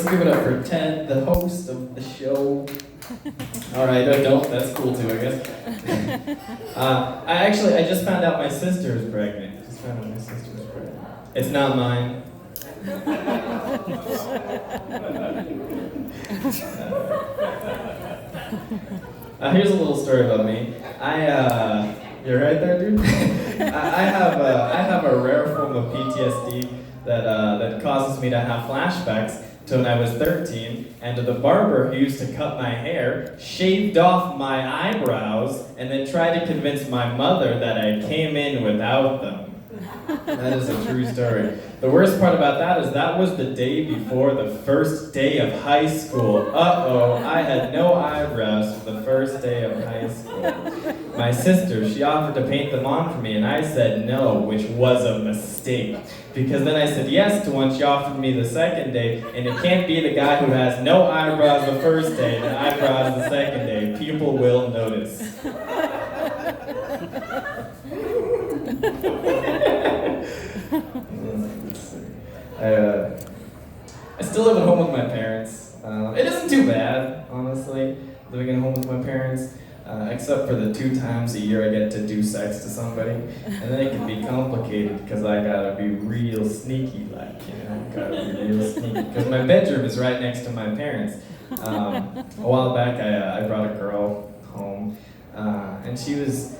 give it up for Ted, the host of the show. Alright, I don't. That's cool too, I guess. I just found out my sister is pregnant. Just found out my sister is pregnant. It's not mine. Here's a little story about me. You're right there, dude. I have a rare form of PTSD that causes me to have flashbacks to when I was 13, and the barber who used to cut my hair shaved off my eyebrows and then tried to convince my mother that I came in without them. That is a true story. The worst part about that was the day before the first day of high school. Uh-oh, I had no eyebrows for the first day of high school. My sister, she offered to paint them on for me, and I said no, which was a mistake. Because then I said yes to one she offered me the second day, and it can't be the guy who has no eyebrows the first day and eyebrows the second day. People will notice. I still live at home with my parents. It isn't too bad, honestly, living at home with my parents, except for the 2 times a year I get to do sex to somebody. And then it can be complicated because I gotta be real sneaky, gotta be real sneaky. Because my bedroom is right next to my parents. A while back I brought a girl home, and she was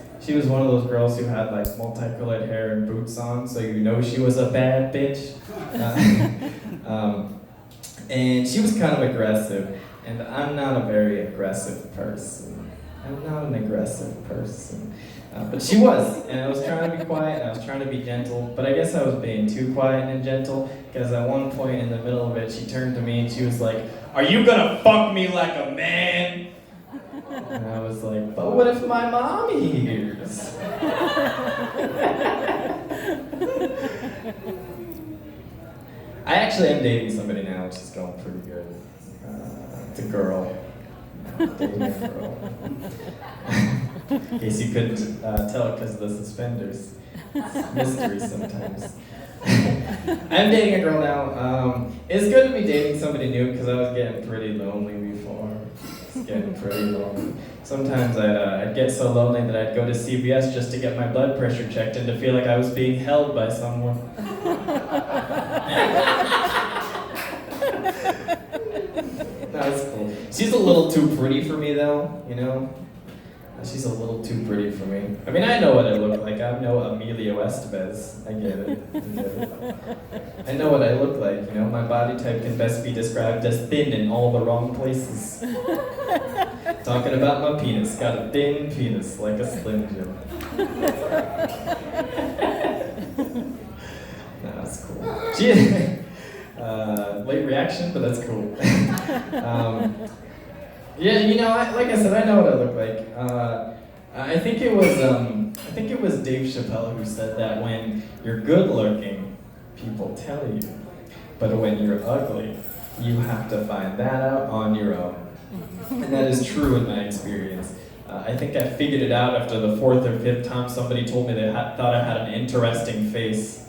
one of those girls who had multicolored hair and boots on, so you know she was a bad bitch. And she was kind of aggressive, and I'm not a very aggressive person. But she was, and I was trying to be quiet, and I was trying to be gentle, but I guess I was being too quiet and gentle, because at one point in the middle of it, she turned to me and she was like, "Are you gonna fuck me like a man?" And I was like, "But what if my mom hears?" I actually am dating somebody now, which is going pretty good. It's a girl. Dating a girl. In case you couldn't tell because of the suspenders. It's a mystery sometimes. I'm dating a girl now. It's good to be dating somebody new because I was getting pretty lonely before. Sometimes I'd get so lonely that I'd go to CVS just to get my blood pressure checked and to feel like I was being held by someone. That's cool. She's a little too pretty for me though, you know? She's a little too pretty for me. I mean, I know what I look like. I'm no Emilio Estevez. I get it. I know what I look like, you know? My body type can best be described as thin in all the wrong places. Talking about my penis. Got a thin penis, like a Slim Jim. That's cool. Late reaction, but that's cool. Yeah, you know, like I said, I know what I look like. I think it was Dave Chappelle who said that when you're good looking, people tell you, but when you're ugly, you have to find that out on your own. And that is true in my experience. I think I figured it out after the 4th or 5th time somebody told me they thought I had an interesting face.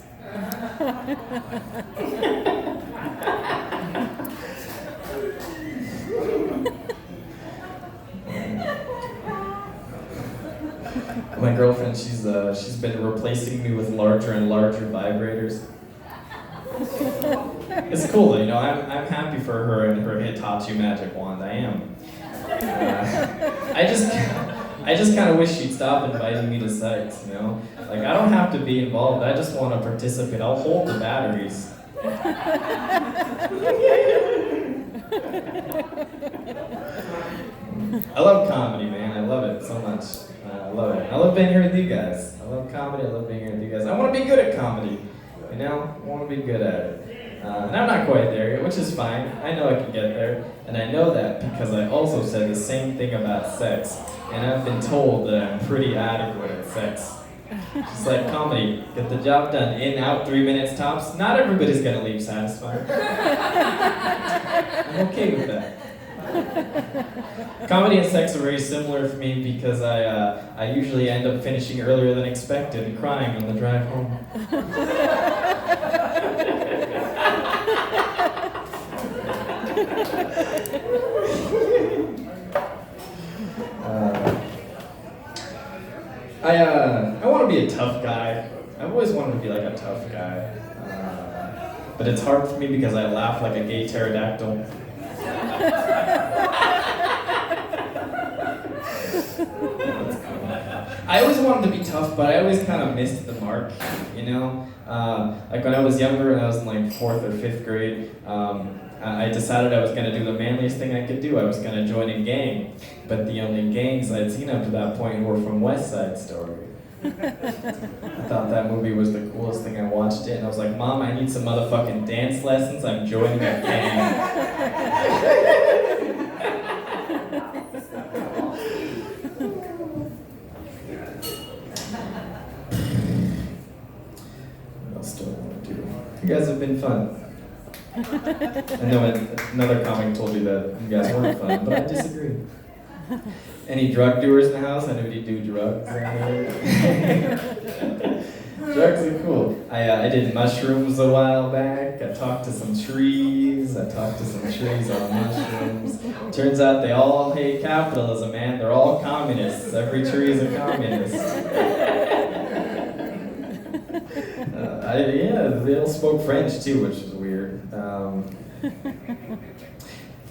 My girlfriend, she's been replacing me with larger and larger vibrators. It's cool, you know. I'm happy for her and her Hitachi magic wand. I am. I just kind of wish she'd stop inviting me to sites, you know. Like, I don't have to be involved. I just want to participate. I'll hold the batteries. I love comedy, man. I love it so much. I love it. I love being here with you guys. I love comedy. I love being here with you guys. I want to be good at comedy. You know? I want to be good at it. And I'm not quite there yet, which is fine. I know I can get there. And I know that because I also said the same thing about sex. And I've been told that I'm pretty adequate at sex. Just like comedy. Get the job done. In, out, 3 minutes tops. Not everybody's going to leave satisfied. I'm okay with that. Comedy and sex are very similar for me because I usually end up finishing earlier than expected and crying on the drive home. I want to be a tough guy. I've always wanted to be like a tough guy. But it's hard for me because I laugh like a gay pterodactyl. I always wanted to be tough, but I always kind of missed the mark, you know? Like when I was younger and I was in like 4th or 5th grade, I decided I was going to do the manliest thing I could do. I was going to join a gang. But the only gangs I'd seen up to that point were from West Side Story. I thought that movie was the coolest thing. I watched it and I was like, Mom, I need some motherfucking dance lessons. I'm joining a gang. What else do I want to do? You guys have been fun. I know another comic told you that you guys weren't fun, but I disagree. Any drug doers in the house? Anybody do drugs? Drugs are cool. I did mushrooms a while back. I talked to some trees. I talked to some trees on mushrooms. Turns out they all hate capitalism, man. They're all communists. Every tree is a communist. They all spoke French too, which is weird.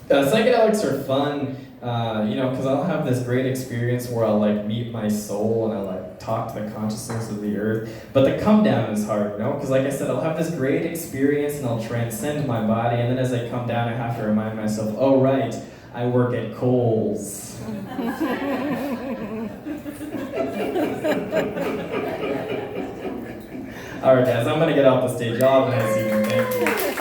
Psychedelics are fun, because I'll have this great experience where I'll like meet my soul and I'll like talk to the consciousness of the earth. But the come down is hard, because like I said, I'll have this great experience and I'll transcend my body, and then as I come down, I have to remind myself, oh right, I work at Kohl's. All right, guys, I'm gonna get off the stage. Y'all have a nice evening. Thank you.